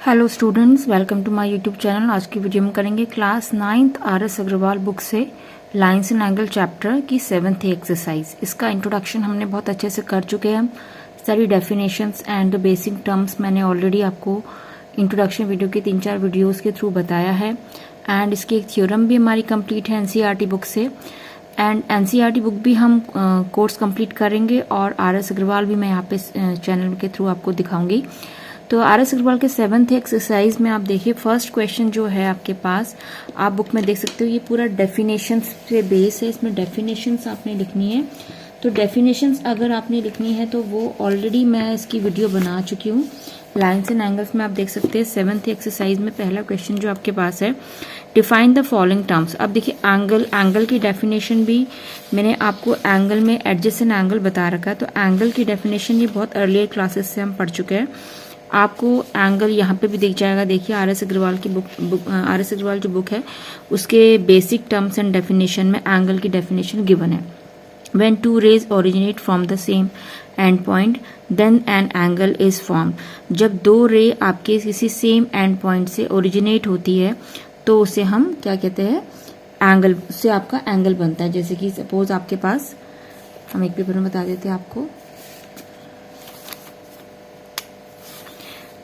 Hello students, welcome to my YouTube channel. आज की video में करेंगे class 9th RS Agarwal book से लाइन्स एंड एंगल चैप्टर की 7th एक्सरसाइज। इसका इंट्रोडक्शन हमने बहुत अच्छे से कर चुके हैं। सारी डेफिनेशंस एंड बेसिक टर्म्स मैंने ऑलरेडी आपको इंट्रोडक्शन वीडियो के 3-4 वीडियोस के थ्रू बताया है। एंड इसकी एक थ्योरम भी हमारी कंप्लीट है एनसीईआरटी बुक से। एंड एनसीईआरटी बुक भी हम कोर्स कंप्लीट करेंगे और RS अग्रवाल भी मैं यहाँ पे चैनल के थ्रू आपको दिखाऊंगी। तो RS अग्रवाल के 7th एक्सरसाइज में आप देखिए, फर्स्ट क्वेश्चन जो है आपके पास, आप बुक में देख सकते हो, ये पूरा डेफिनेशंस पे बेस है। इसमें डेफिनेशंस आपने लिखनी है। तो डेफिनेशंस अगर आपने लिखनी है तो वो ऑलरेडी मैं इसकी वीडियो बना चुकी हूँ। लाइन्स एंड एंगल्स में आप देख सकते हैं 7th एक्सरसाइज में पहला क्वेश्चन जो आपके पास है, डिफाइन द फॉलोइंग टर्म्स। अब देखिए एंगल की डेफिनेशन भी मैंने आपको एंगल में एडजेसेंट एंगल बता रखा है। तो एंगल की डेफिनेशन ये बहुत अर्लियर क्लासेस से हम पढ़ चुके हैं। आपको एंगल यहाँ पे भी दिख जाएगा। देखिए RS अग्रवाल की RS अग्रवाल जो बुक है उसके बेसिक टर्म्स एंड डेफिनेशन में एंगल की डेफिनेशन गिवन है। When two rays originate from the same end point then an angle is formed. जब दो रे आपके किसी सेम एंड पॉइंट से ओरिजिनेट होती है तो उसे हम क्या कहते हैं, एंगल से आपका एंगल बनता है। जैसे कि सपोज आपके पास, हम एक पेपर में बता देते हैं आपको,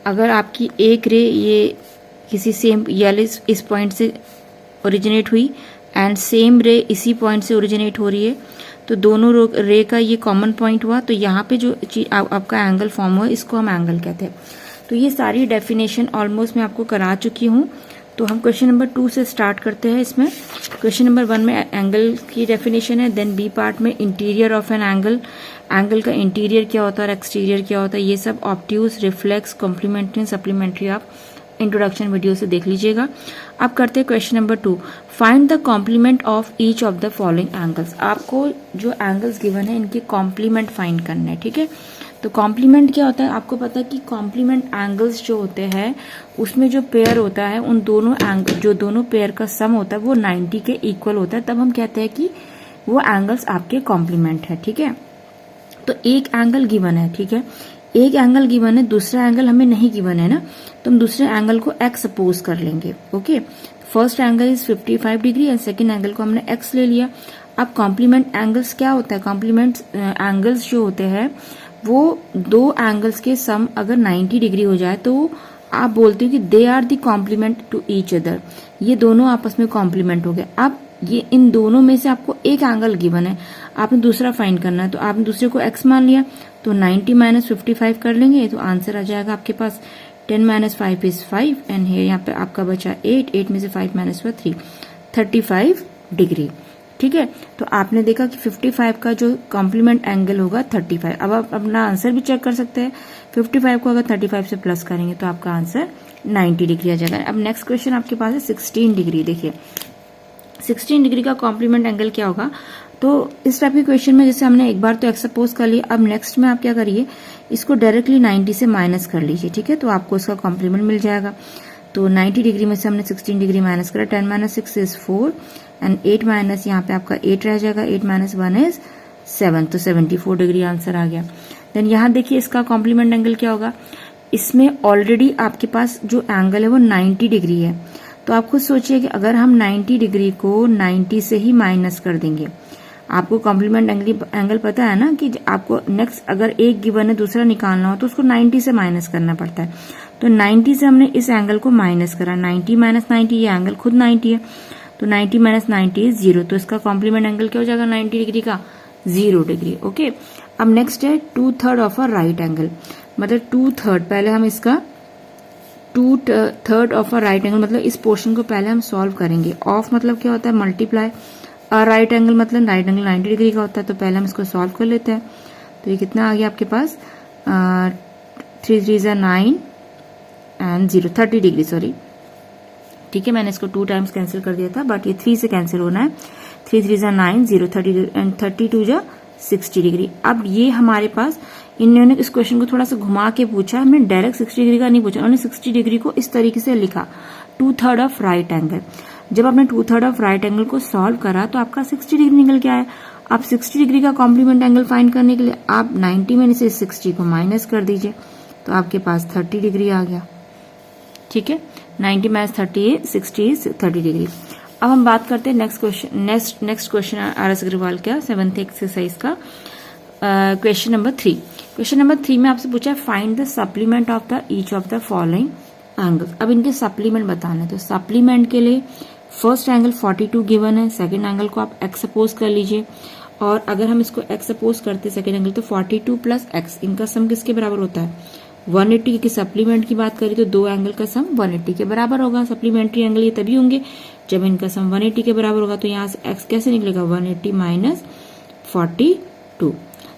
अगर आपकी एक रे ये किसी सेम इस पॉइंट से ओरिजिनेट हुई एंड सेम रे इसी पॉइंट से ओरिजिनेट हो रही है, तो दोनों रे का ये कॉमन पॉइंट हुआ, तो यहाँ पे जो आपका एंगल फॉर्म हुआ इसको हम एंगल कहते हैं। तो ये सारी डेफिनेशन ऑलमोस्ट मैं आपको करा चुकी हूँ। तो हम क्वेश्चन नंबर 2 से स्टार्ट करते हैं। इसमें क्वेश्चन नंबर 1 में एंगल की डेफिनेशन है। देन बी पार्ट में interior of an angle, angle का इंटीरियर क्या होता है और एक्सटीरियर क्या होता है, ये सब ऑब्ट्यूज, रिफ्लेक्स, कॉम्प्लीमेंट्री, सप्लीमेंट्री आप इंट्रोडक्शन वीडियो से देख लीजिएगा। अब करते हैं question number 2, find the complement of each of the following angles. आपको जो एंगल्स गिवन है इनके कॉम्प्लीमेंट फाइंड करना है, ठीक है। तो कॉम्प्लीमेंट क्या होता है, आपको पता है कि कॉम्प्लीमेंट एंगल्स जो होते हैं उसमें जो पेयर होता है उन दोनों एंगल, जो दोनों पेयर का सम होता है वो 90 के इक्वल होता है, तब हम कहते हैं कि वो एंगल्स आपके कॉम्प्लीमेंट है, ठीक है। तो एक एंगल गिवन है, ठीक है, एक एंगल गिवन है, दूसरा एंगल हमें नहीं गिवन है ना, तो हम दूसरे एंगल को x सपोज कर लेंगे। Okay, first angle is 55 degree and second angle को हमने x ले लिया। अब कॉम्प्लीमेंट एंगल्स क्या होता है, कॉम्प्लीमेंट एंगल्स जो होते हैं वो दो एंगल्स के सम अगर 90 डिग्री हो जाए तो आप बोलते हो कि they are the complement to each other. ये दोनों आपस में कॉम्प्लीमेंट हो गए। अब ये इन दोनों में से आपको एक एंगल गिवन है, आपने दूसरा फाइंड करना है, तो आपने दूसरे को x मान लिया, तो 90 माइनस 55 कर लेंगे, तो आंसर आ जाएगा आपके पास 10 माइनस 5 इज 5 एंड यहाँ पे आपका बचा 8 में से 5 माइनस 3, 35 डिग्री, ठीक है। तो आपने देखा कि 55 का जो कॉम्प्लीमेंट एंगल होगा 35। अब आप अपना आंसर भी चेक कर सकते हैं। 55 को अगर 35 से प्लस करेंगे तो आपका आंसर 90 डिग्री आ जाएगा। अब नेक्स्ट क्वेश्चन आपके पास है 16 डिग्री। देखिए 16 डिग्री का कॉम्प्लीमेंट एंगल क्या होगा। तो इस टाइप के क्वेश्चन में जैसे हमने एक बार तो x सपोज कर लिया, अब नेक्स्ट में आप क्या करिए, इसको डायरेक्टली 90 से माइनस कर लीजिए, ठीक है, तो आपको इसका कॉम्प्लीमेंट मिल जाएगा। तो 90 डिग्री में से हमने 16 डिग्री माइनस करा, 10 माइनस 6 इज 4 एंड 8 माइनस यहाँ पे आपका 8 रह जाएगा, 8 माइनस 1 इज 7, तो 74 डिग्री आंसर आ गया। देन यहाँ देखिए इसका कॉम्प्लीमेंट एंगल क्या होगा। इसमें ऑलरेडी आपके पास जो एंगल है वो 90 डिग्री है, तो आप खुद सोचिए कि अगर हम 90 डिग्री को 90 से ही माइनस कर देंगे, आपको कॉम्प्लीमेंट एंगल पता है ना कि आपको नेक्स्ट अगर एक गिवन है दूसरा निकालना हो तो उसको 90 से माइनस करना पड़ता है। तो 90 से हमने इस एंगल को माइनस करा, 90 माइनस 90, ये एंगल खुद 90 है, तो 90 माइनस 90 इज 0, तो इसका कॉम्प्लीमेंट एंगल क्या हो जाएगा 90 डिग्री का 0 डिग्री। ओके, अब नेक्स्ट है 2/3 ऑफ अ राइट एंगल, मतलब 2/3, पहले हम इसका 2/3 ऑफ अ राइट एंगल, मतलब इस पोर्शन को पहले हम सॉल्व करेंगे। ऑफ मतलब क्या होता है, मल्टीप्लाई, और राइट एंगल मतलब राइट एंगल 90 डिग्री का होता है, तो पहले हम इसको सॉल्व कर लेते हैं। तो ये कितना आ गया आपके पास, 3 3 ज़ा 9 एंड 0, 30 डिग्री, सॉरी, ठीक है, मैंने इसको 2 टाइम्स कैंसिल कर दिया था, बट ये 3 से कैंसिल होना है। 3 3 ज़ा 9, 0, 30 एंड 32 ज़ा 60 डिग्री। अब ये हमारे पास, इन्होंने इस क्वेश्चन को थोड़ा सा घुमा के पूछा, हमने डायरेक्ट 60 डिग्री का नहीं पूछा, उन्होंने 60 डिग्री को इस तरीके से लिखा, 2/3 ऑफ राइट एंगल। जब आपने 2/3 ऑफ राइट एंगल को सॉल्व करा तो आपका 60 डिग्री निकल के आया। आप 60 डिग्री का कॉम्प्लीमेंट एंगल फाइंड करने के लिए आप 90 में से 60 को माइनस कर दीजिए, तो आपके पास 30 डिग्री आ गया। ठीक है, 90 माइनस 30 है 60 इज 30 डिग्री। अब हम बात करते हैं next question R S Agarwal का 7th एक्सरसाइज का क्वेश्चन नंबर 3। क्वेश्चन नंबर 3 में आपसे पूछा है find the supplement of the each of the following angles. अब इनके सप्लीमेंट बताना है, तो सप्लीमेंट के लिए फर्स्ट एंगल 42 गिवन है, सेकंड एंगल को आप x सपोज कर लीजिए, और अगर हम इसको x सपोज करते हैं सेकंड एंगल, तो 42 प्लस x इनका सम किसके बराबर होता है 180 की। सप्लीमेंट की बात करें तो दो एंगल का सम 180 के बराबर होगा। सप्लीमेंट्री एंगल ये तभी होंगे जब इनका सम 180 के बराबर होगा। तो यहाँ से x कैसे निकलेगा 180 माइनस 42,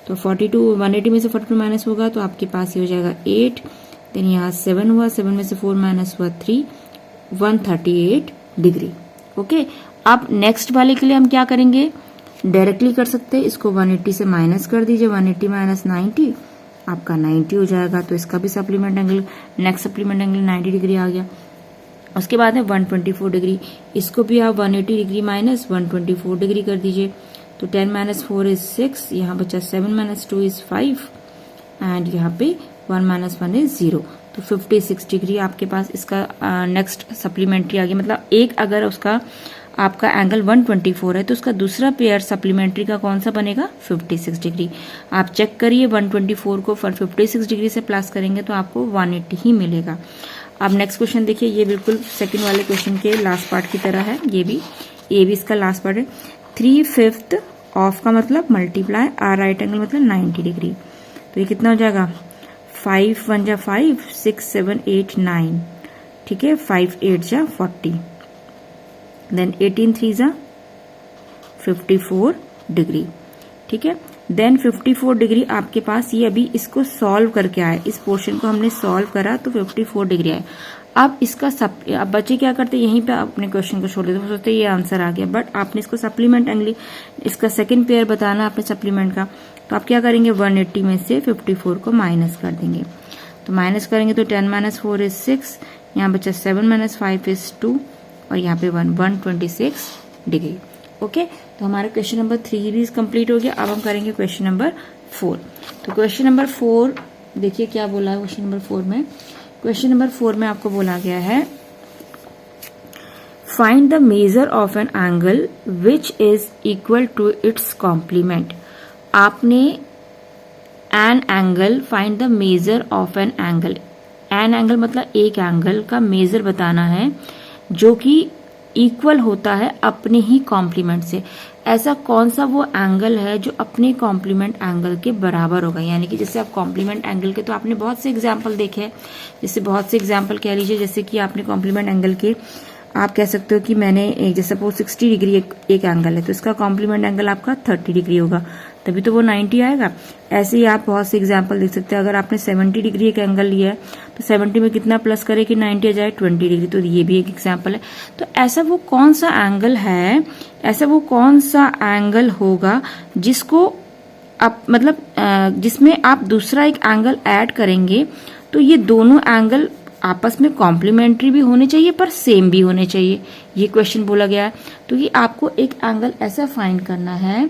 तो 42 180 में से 42 माइनस होगा तो आपके पास ये हो जाएगा 8, देन यहाँ 7 हुआ, 7 में से 4 माइनस हुआ 3, 138 डिग्री। ओके, अब नेक्स्ट वाले के लिए हम क्या करेंगे, डायरेक्टली कर सकते हैं, इसको 180 से माइनस कर दीजिए, 180 माइनस 90 आपका 90 हो जाएगा। तो इसका भी supplement angle, next supplement angle 90 degree आ गया। उसके बाद है 124 डिग्री, इसको भी आप 180 डिग्री माइनस 124 डिग्री कर दीजिए, तो 10 माइनस 4 इज 6, यहाँ बचा 7 माइनस 2 इज 5, एंड यहाँ पे 1 माइनस 1 इज 0, तो 56 डिग्री आपके पास इसका नेक्स्ट सप्लीमेंट्री आ गया। मतलब एक अगर उसका आपका एंगल 124 है तो उसका दूसरा पेयर सप्लीमेंट्री का कौन सा बनेगा 56 डिग्री। आप चेक करिए 124 को 56 डिग्री से प्लस करेंगे तो आपको 180 ही मिलेगा। अब नेक्स्ट क्वेश्चन देखिए, ये बिल्कुल सेकंड वाले क्वेश्चन के लास्ट पार्ट की तरह है, ये भी इसका लास्ट पार्ट है। 3/5 ऑफ का मतलब मल्टीप्लाई आर राइट एंगल मतलब 90 डिग्री, तो ये कितना हो जाएगा 5 1 जा 5, 6 7 8 9, ठीक है, 5 8 जा 40, देन 18 3 जा 54 डिग्री, ठीक है। देन 54 डिग्री आपके पास, ये अभी इसको सॉल्व करके आए, इस पोर्शन को हमने सॉल्व करा तो 54 डिग्री आए। अब इसका अब बच्चे क्या करते हैं, यहीं पे अपने क्वेश्चन को छोड़ देते, हो सोचते ये आंसर आ गया, बट आपने इसको सप्लीमेंट एंगल, इसका सेकंड पेयर बताना आपने सप्लीमेंट का, तो आप क्या करेंगे 180 में से 54 को माइनस कर देंगे, तो माइनस करेंगे तो 10 माइनस 4 इज 6, यहाँ बचा 7 माइनस 5 इज 2, और यहाँ पे 126 डिग्री। ओके, तो हमारा क्वेश्चन नंबर 3 भी कंप्लीट हो गया। अब हम करेंगे क्वेश्चन नंबर 4। तो क्वेश्चन नंबर 4 देखिए क्या बोला है क्वेश्चन नंबर 4 में। क्वेश्चन नंबर 4 में आपको बोला गया है find the measure of an angle which is equal to its complement. आपने an angle, find the measure of an angle, an angle मतलब एक एंगल का मेजर बताना है जो कि इक्वल होता है अपने ही कॉम्प्लीमेंट से। ऐसा कौन सा वो एंगल है जो अपने कॉम्प्लीमेंट एंगल के बराबर होगा, यानी कि जैसे आप कॉम्प्लीमेंट एंगल के तो आपने बहुत से एग्जाम्पल देखे हैं, जैसे बहुत से एग्जाम्पल कह लीजिए, जैसे कि आपने कॉम्प्लीमेंट एंगल के आप कह सकते हो कि मैंने जैसे सपोज 60 डिग्री एक एंगल है तो इसका कॉम्प्लीमेंट एंगल आपका 30 डिग्री होगा, तभी तो वो 90 आएगा। ऐसे ही आप बहुत से एग्जाम्पल देख सकते हैं, अगर आपने 70 डिग्री एक एंगल लिया है तो 70 में कितना प्लस करे कि 90 आ जाए 20 डिग्री, तो ये भी एक एग्जाम्पल है। तो ऐसा वो कौन सा एंगल है, ऐसा वो कौन सा एंगल होगा जिसको आप मतलब जिसमें आप दूसरा एक एंगल ऐड करेंगे तो ये दोनों एंगल आपस में कॉम्प्लीमेंट्री भी होने चाहिए पर सेम भी होने चाहिए, ये क्वेश्चन बोला गया है। तो ये आपको एक एंगल ऐसा फाइंड करना है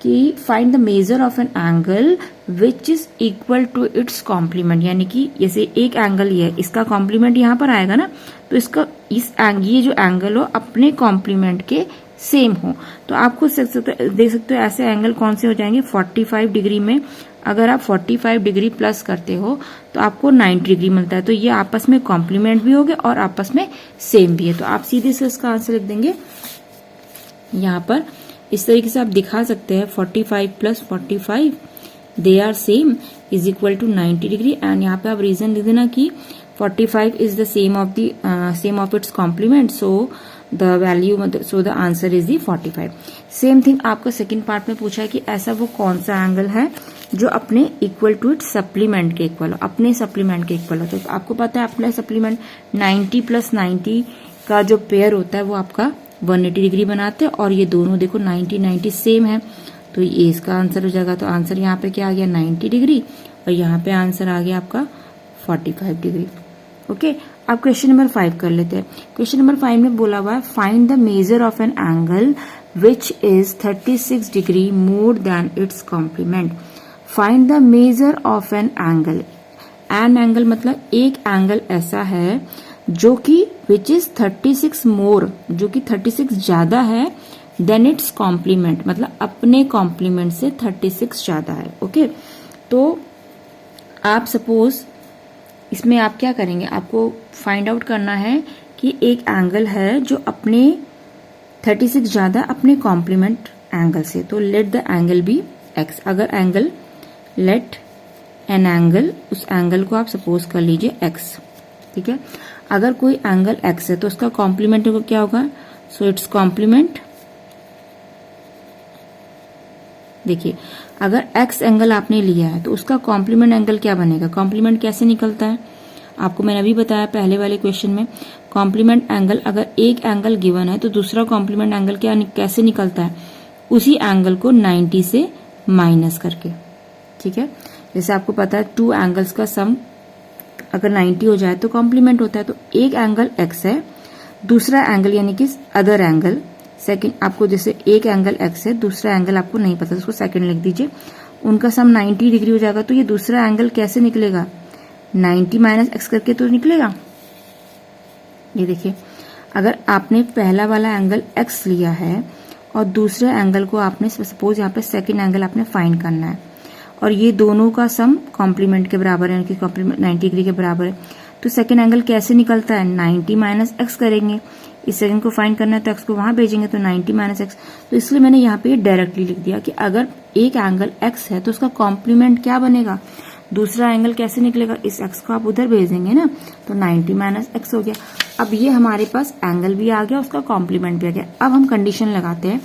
कि find the measure of an angle which is equal to its complement, यानी कि जैसे एक एंगल ये है, इसका कॉम्प्लीमेंट यहाँ पर आएगा ना, तो इसका ये जो एंगल हो अपने कॉम्प्लीमेंट के सेम हो। तो आपको देख सकते हो ऐसे एंगल कौन से हो जाएंगे 45 डिग्री में अगर आप 45 डिग्री प्लस करते हो तो आपको 90 डिग्री मिलता है, तो ये आपस में कॉम्प्लीमेंट भी हो गए और आपस में सेम भी है। तो आप सीधे से इसका आंसर लिख देंगे यहाँ पर, इस तरीके से आप दिखा सकते हैं 45 plus 45 they are same is equal to 90 degree, and यहाँ पे आप रीजन लिख देना कि 45 is the same of its complement, so the value, so the answer is the 45। Same thing आपको सेकंड पार्ट में पूछा है कि ऐसा वो कौन सा एंगल है जो अपने इक्वल टू इट्स सप्लीमेंट के इक्वल हो, अपने सप्लीमेंट के इक्वल हो। तो आपको पता है अपने सप्लीमेंट 90 प्लस 90 का जो पेयर होता है वो आपका 180 डिग्री बनाते हैं, और ये दोनों देखो 90 सेम है, तो ये इसका आंसर हो जाएगा। तो आंसर यहाँ पे क्या आ गया 90 डिग्री, और यहाँ पे आंसर आ गया आपका 45 डिग्री। ओके, अब क्वेश्चन नंबर 5 कर लेते हैं। क्वेश्चन नंबर 5 में बोला हुआ है find the measure of an angle which is 36 degree more than its complement. Find the measure of an angle, an angle मतलब एक एंगल ऐसा है जो कि विच इज 36 मोर, जो कि 36 ज्यादा है देन इट्स कॉम्प्लीमेंट, मतलब अपने कॉम्प्लीमेंट से 36 ज्यादा है। ओके, तो आप सपोज इसमें आप क्या करेंगे, आपको फाइंड आउट करना है कि एक एंगल है जो अपने 36 ज्यादा अपने कॉम्प्लीमेंट एंगल से, तो let the angle be x. अगर एंगल, लेट एन एंगल, उस एंगल को आप सपोज कर लीजिए एक्स, ठीक है। अगर कोई एंगल एक्स है तो उसका कॉम्प्लीमेंट क्या होगा, सो इट्स कॉम्प्लीमेंट, देखिए अगर एक्स एंगल आपने लिया है तो उसका कॉम्प्लीमेंट एंगल क्या बनेगा, कॉम्प्लीमेंट कैसे निकलता है, आपको मैंने अभी बताया पहले वाले क्वेश्चन में। कॉम्प्लीमेंट एंगल, अगर एक एंगल गिवन है तो दूसरा कॉम्प्लीमेंट एंगल क्या कैसे निकलता है, उसी एंगल को 90 से माइनस करके, ठीक है। जैसे आपको पता है 2 एंगल्स का सम अगर 90 हो जाए तो कॉम्प्लीमेंट होता है। तो एक एंगल एक्स है, दूसरा एंगल यानी कि अदर एंगल सेकंड, आपको जैसे एक एंगल एक्स है, दूसरा एंगल आपको नहीं पता, उसको सेकंड लिख दीजिए, उनका सम 90 डिग्री हो जाएगा। तो ये दूसरा एंगल कैसे निकलेगा, 90 माइनस एक्स करके तो निकलेगा। ये देखिए, अगर आपने पहला वाला एंगल एक्स लिया है और दूसरे एंगल को आपने सपोज यहाँ पे सेकंड एंगल आपने फाइंड करना है, और ये दोनों का सम कॉम्प्लीमेंट के बराबर है, कॉम्प्लीमेंट 90 डिग्री के बराबर है, तो सेकंड एंगल कैसे निकलता है, 90 माइनस एक्स करेंगे, इस सेकंड को फाइंड करना है तो एक्स को वहां भेजेंगे, तो 90 माइनस एक्स। तो इसलिए मैंने यहाँ पे डायरेक्टली लिख दिया कि अगर एक एंगल एक्स है तो उसका कॉम्प्लीमेंट क्या बनेगा, दूसरा एंगल कैसे निकलेगा, इस एक्स को आप उधर भेजेंगे ना, तो 90 माइनस एक्स हो गया। अब ये हमारे पास एंगल भी आ गया, उसका कॉम्प्लीमेंट भी आ गया। अब हम कंडीशन लगाते हैं,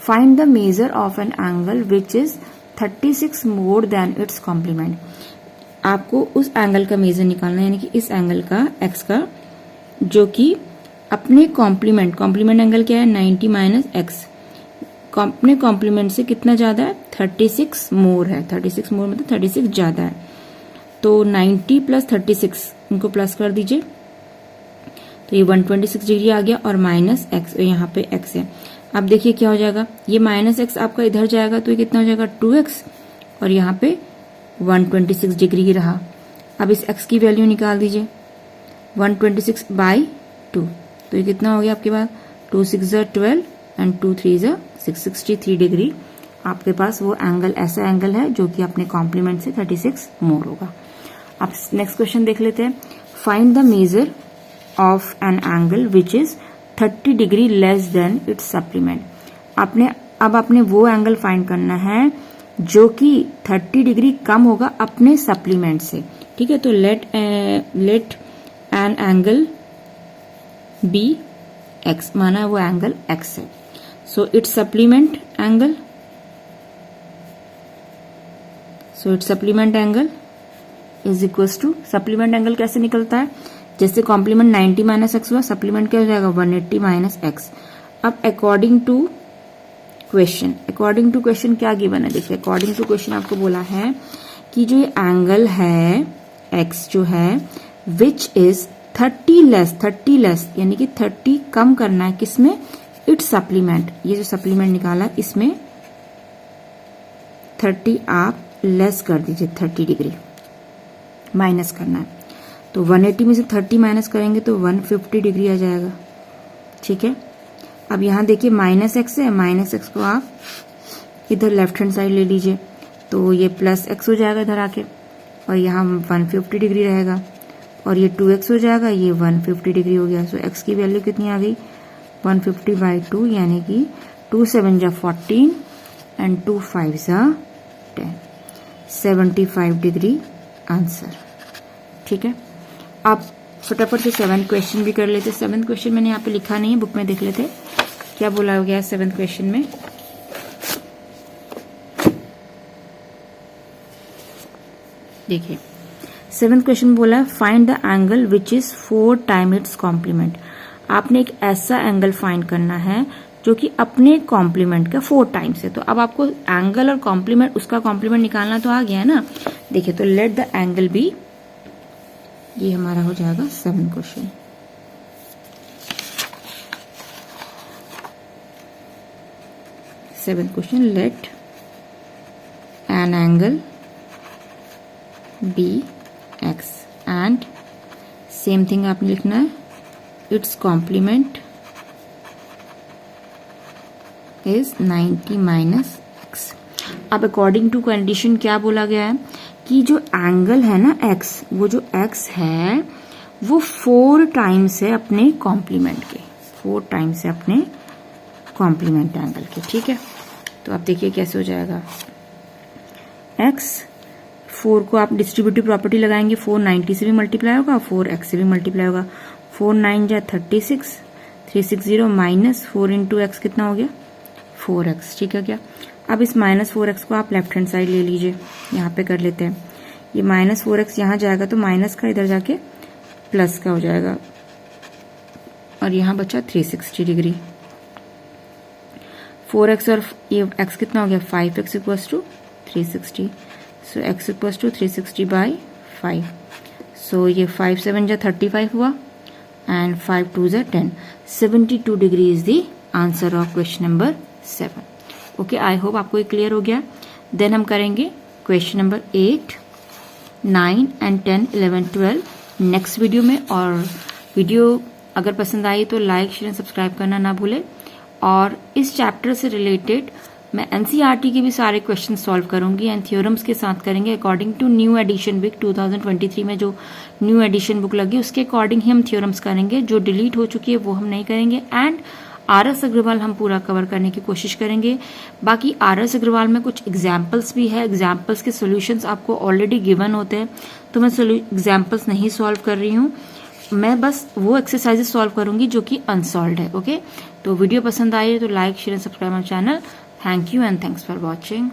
find the measure of an angle which is 36 more than its complement. आपको उस एंगल का मेजर निकालना है, यानी कि इस एंगल का एक्स का, जो कि अपने कॉम्प्लीमेंट, कॉम्प्लीमेंट एंगल क्या है 90 माइनस एक्स, अपने कॉम्प्लीमेंट से कितना ज्यादा है, 36 मोर है, 36 मोर मतलब 36 ज्यादा है। तो 90 प्लस 36 इनको प्लस कर दीजिए, तो ये 126 डिग्री आ गया, और माइनस एक्स, यहाँ पे एक्स है। अब देखिए क्या हो जाएगा, ये माइनस एक्स आपका इधर जाएगा तो ये कितना हो जाएगा 2x, और यहाँ पे 126 डिग्री ही रहा। अब इस x की वैल्यू निकाल दीजिए, 126/2, तो ये कितना हो गया आपके पास, 2 6 12 एंड 2 3 663 डिग्री आपके पास वो एंगल, ऐसा एंगल है जो कि अपने कॉम्प्लीमेंट से 36 मोर होगा। अब नेक्स्ट क्वेश्चन देख लेते हैं, find the measure of an angle which is 30 degree less than it's supplement. अब आपने वो एंगल फाइंड करना है जो कि 30 डिग्री कम होगा अपने सप्लीमेंट से, ठीक है। तो let an angle be x, माना वो एंगल एक्स है, so its supplement angle, so its supplement angle is equals to, supplement angle कैसे निकलता है, जैसे कॉम्प्लीमेंट 90 माइनस एक्स हुआ, सप्लीमेंट क्या हो जाएगा 180 माइनस एक्स। अब अकॉर्डिंग टू क्वेश्चन क्या गिवन है, देखिए अकॉर्डिंग टू क्वेश्चन आपको बोला है कि जो ये एंगल है एक्स जो है विच इज 30 लेस यानी कि 30 कम करना है किसमें, इट्स सप्लीमेंट, ये जो सप्लीमेंट निकाला है इसमें 30 आप लेस कर दीजिए, 30 डिग्री माइनस करना है, तो 180 में से 30 माइनस करेंगे तो 150 डिग्री आ जाएगा, ठीक है। अब यहाँ देखिए माइनस एक्स है, माइनस एक्स को आप इधर लेफ्ट हैंड साइड ले लीजिए, तो ये प्लस एक्स हो जाएगा इधर आके, और यहाँ 150 डिग्री रहेगा, और ये 2x हो जाएगा, ये 150 डिग्री हो गया। सो x की वैल्यू कितनी आ गई 150/2, यानी कि 2 7 जा 14 एंड 2 5 जा 10, 75 डिग्री आंसर, ठीक है। आप फटाफट से 7th क्वेश्चन भी कर लेते। 7th क्वेश्चन मैंने यहाँ पे लिखा नहीं है, बुक में देख लेते क्या बोला हो गया 7th क्वेश्चन में। देखिए 7th क्वेश्चन बोला है find the angle which is 4 time its complement. आपने एक ऐसा एंगल फाइंड करना है जो कि अपने कॉम्प्लीमेंट का 4 टाइम्स है। तो अब आपको एंगल और कॉम्प्लीमेंट, उसका कॉम्प्लीमेंट निकालना तो आ गया है ना। देखिए तो लेट द एंगल बी, ये हमारा हो जाएगा 7th question. Seventh question, let an angle be x and same thing आपने लिखना है, its complement is 90 minus x. अब अकॉर्डिंग टू कंडीशन क्या बोला गया है कि जो एंगल है ना एक्स, वो जो एक्स है वो 4 टाइम्स है अपने कॉम्प्लीमेंट के, 4 टाइम्स है अपने कॉम्प्लीमेंट एंगल के। ठीक है, तो आप देखिए कैसे हो जाएगा। एक्स 4 को आप डिस्ट्रीब्यूटिव प्रॉपर्टी लगाएंगे, 4 90 से भी मल्टीप्लाई होगा, 4 एक्स से भी मल्टीप्लाई होगा। 4 9 जा 36, 360 माइनस 4 इंटू एक्स कितना हो गया 4x। ठीक है क्या, अब इस माइनस 4x को आप लेफ्ट हैंड साइड ले लीजिए, यहाँ पे कर लेते हैं। ये माइनस 4x यहाँ जाएगा तो माइनस का इधर जाके प्लस का हो जाएगा, और यहाँ बचा 360 डिग्री। 4x और ये x कितना हो गया 5x equals to 360, so x equals to 360 by 5। So ये 5 7 जा 35 हुआ एंड 5 2 जा 10, 72 degree is the answer of question number 7। Okay, I hope आपको ये क्लियर हो गया। देन हम करेंगे question number 8, 9 and 10, 11, 12 next video में। और वीडियो अगर पसंद आई तो लाइक शेयर सब्सक्राइब करना ना भूले। और इस चैप्टर से रिलेटेड मैं एनसीईआरटी के भी सारे क्वेश्चन सॉल्व करूंगी एंड थ्योरम्स के साथ करेंगे according to new edition book 2023 में जो न्यू एडिशन बुक लगी उसके अकॉर्डिंग ही हम थ्योरम्स करेंगे। जो डिलीट हो चुकी है वो हम नहीं करेंगे एंड आरएस अग्रवाल हम पूरा कवर करने की कोशिश करेंगे। बाकी आरएस अग्रवाल में कुछ एग्जाम्पल्स भी है, एग्जाम्पल्स के सॉल्यूशंस आपको ऑलरेडी गिवन होते हैं, तो मैं एग्जाम्पल्स नहीं सॉल्व कर रही हूँ, मैं बस वो एक्सरसाइजेस सॉल्व करूंगी जो कि अनसॉल्व्ड है। ओके, तो वीडियो पसंद आई तो like share and subscribe my channel. Thank you and thanks for watching.